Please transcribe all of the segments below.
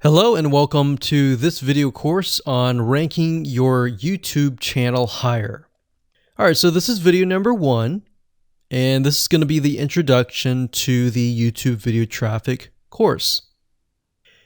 Hello and welcome to this video course on ranking your YouTube channel higher. All right, so this is video number 1, and this is going to be the introduction to the YouTube video traffic course.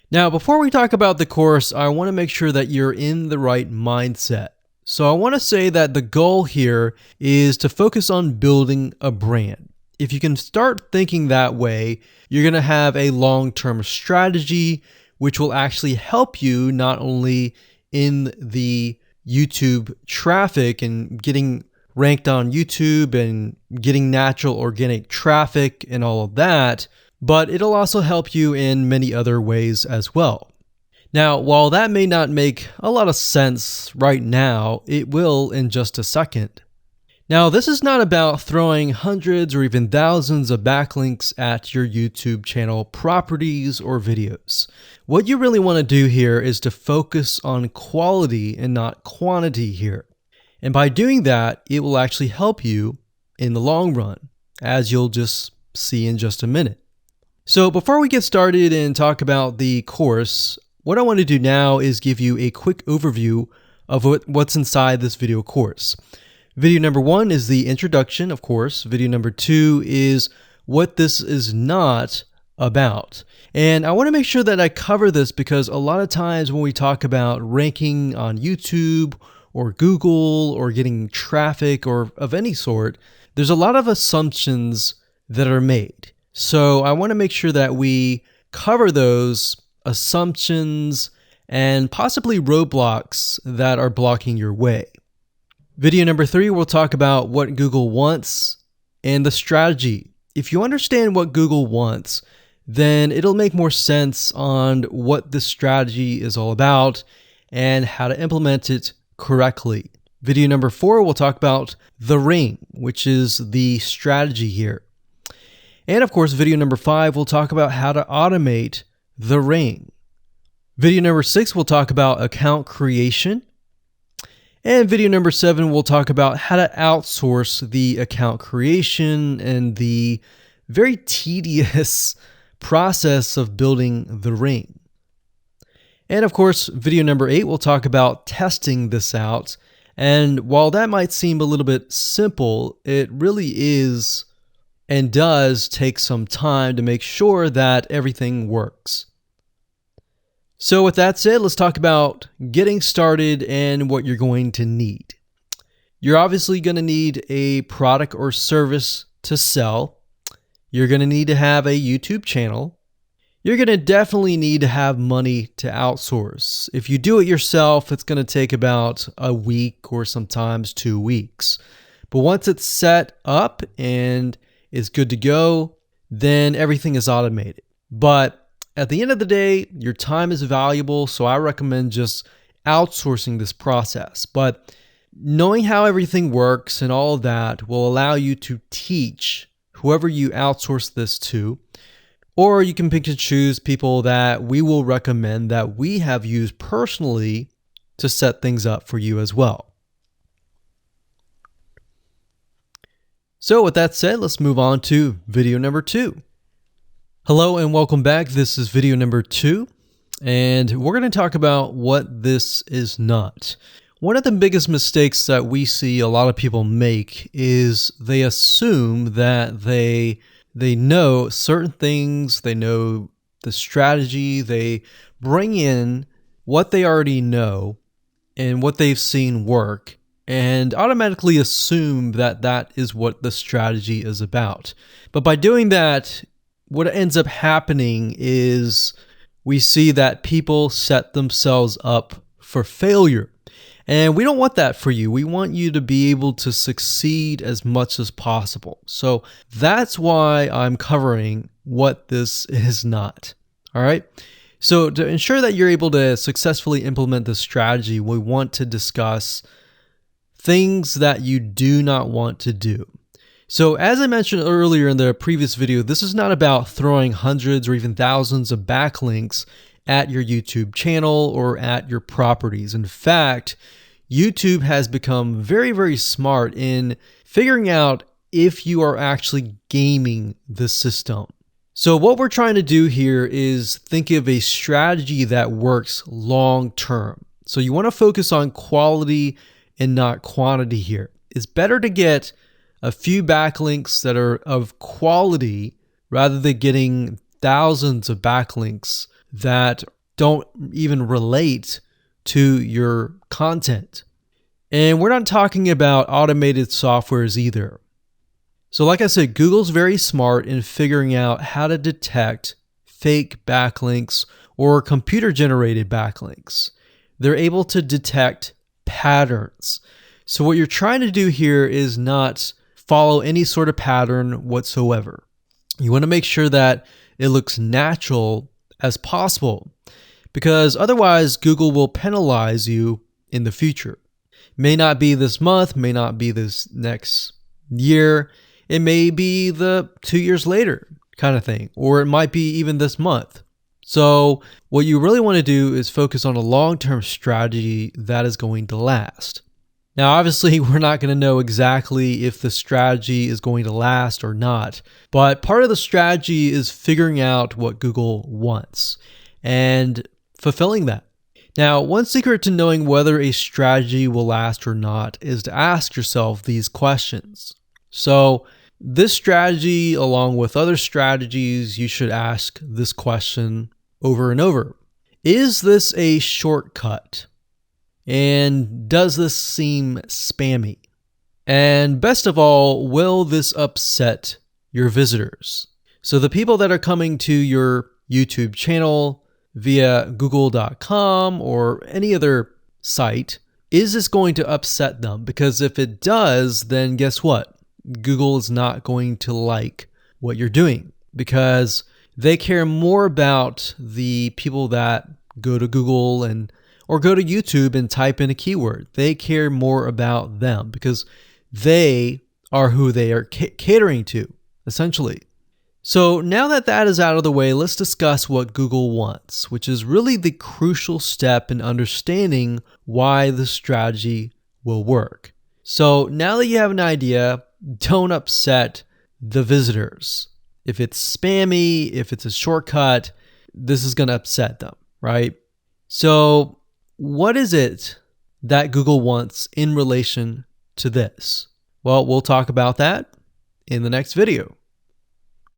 Now, before we talk about the course, I want to make sure that you're in the right mindset. So I want to say that the goal here is to focus on building a brand. If you can start thinking that way, you're going to have a long-term strategy which will actually help you not only in the YouTube traffic and getting ranked on YouTube and getting natural organic traffic and all of that, but it'll also help you in many other ways as well. Now, while that may not make a lot of sense right now, it will in just a second. Now, this is not about throwing hundreds or even thousands of backlinks at your YouTube channel properties or videos. What you really want to do here is to focus on quality and not quantity here. And by doing that, it will actually help you in the long run, as you'll just see in just a minute. So before we get started and talk about the course, what I want to do now is give you a quick overview of what's inside this video course. Video number 1 is the introduction, of course. Video number 2 is what this is not about. And I want to make sure that I cover this because a lot of times when we talk about ranking on YouTube or Google or getting traffic or of any sort, there's a lot of assumptions that are made. So I want to make sure that we cover those assumptions and possibly roadblocks that are blocking your way. Video number 3, we'll talk about what Google wants and the strategy. If you understand what Google wants, then it'll make more sense on what this strategy is all about and how to implement it correctly. Video number 4, we'll talk about the ring, which is the strategy here. And of course, video number 5, we'll talk about how to automate the ring. Video number 6, we'll talk about account creation. And video number 7, we'll talk about how to outsource the account creation and the very tedious process of building the ring. And of course, video number 8, we'll talk about testing this out. And while that might seem a little bit simple, it really is and does take some time to make sure that everything works. So with that said, let's talk about getting started and what you're going to need. You're obviously going to need a product or service to sell. You're going to need to have a YouTube channel. You're going to definitely need to have money to outsource. If you do it yourself, it's going to take about a week or sometimes 2 weeks. But once it's set up and is good to go, then everything is automated. But at the end of the day, your time is valuable, so I recommend just outsourcing this process. But knowing how everything works and all of that will allow you to teach whoever you outsource this to, or you can pick and choose people that we will recommend that we have used personally to set things up for you as well. So with that said, let's move on to video number 2. Hello and welcome back. This is video number 2, and we're going to talk about what this is not. One of the biggest mistakes that we see a lot of people make is they assume that they know certain things, they know the strategy, they bring in what they already know and what they've seen work, and automatically assume that that is what the strategy is about. But by doing that, what ends up happening is we see that people set themselves up for failure. And we don't want that for you. We want you to be able to succeed as much as possible. So that's why I'm covering what this is not. All right. So to ensure that you're able to successfully implement this strategy, we want to discuss things that you do not want to do. So as I mentioned earlier in the previous video, this is not about throwing hundreds or even thousands of backlinks at your YouTube channel or at your properties. In fact, YouTube has become very, very smart in figuring out if you are actually gaming the system. So what we're trying to do here is think of a strategy that works long term. So you want to focus on quality and not quantity here. It's better to get a few backlinks that are of quality rather than getting thousands of backlinks that don't even relate to your content. And we're not talking about automated softwares either. So like I said, Google's very smart in figuring out how to detect fake backlinks or computer-generated backlinks. They're able to detect patterns. So what you're trying to do here is not follow any sort of pattern whatsoever. You want to make sure that it looks natural as possible, because otherwise Google will penalize you in the future. May not be this month, may not be this next year. It may be the 2 years later kind of thing, or it might be even this month. So what you really want to do is focus on a long-term strategy that is going to last. Now, obviously, we're not going to know exactly if the strategy is going to last or not, but part of the strategy is figuring out what Google wants and fulfilling that. Now, one secret to knowing whether a strategy will last or not is to ask yourself these questions. So this strategy, along with other strategies, you should ask this question over and over. Is this a shortcut? And does this seem spammy? And best of all, will this upset your visitors? So the people that are coming to your YouTube channel via google.com or any other site, is this going to upset them? Because if it does, then guess what? Google is not going to like what you're doing, because they care more about the people that go to Google or go to YouTube and type in a keyword. They care more about them because they are who they are catering to, essentially. So now that that is out of the way, let's discuss what Google wants, which is really the crucial step in understanding why the strategy will work. So now that you have an idea, don't upset the visitors. If it's spammy, if it's a shortcut, this is going to upset them, right? So what is it that Google wants in relation to this? Well, we'll talk about that in the next video.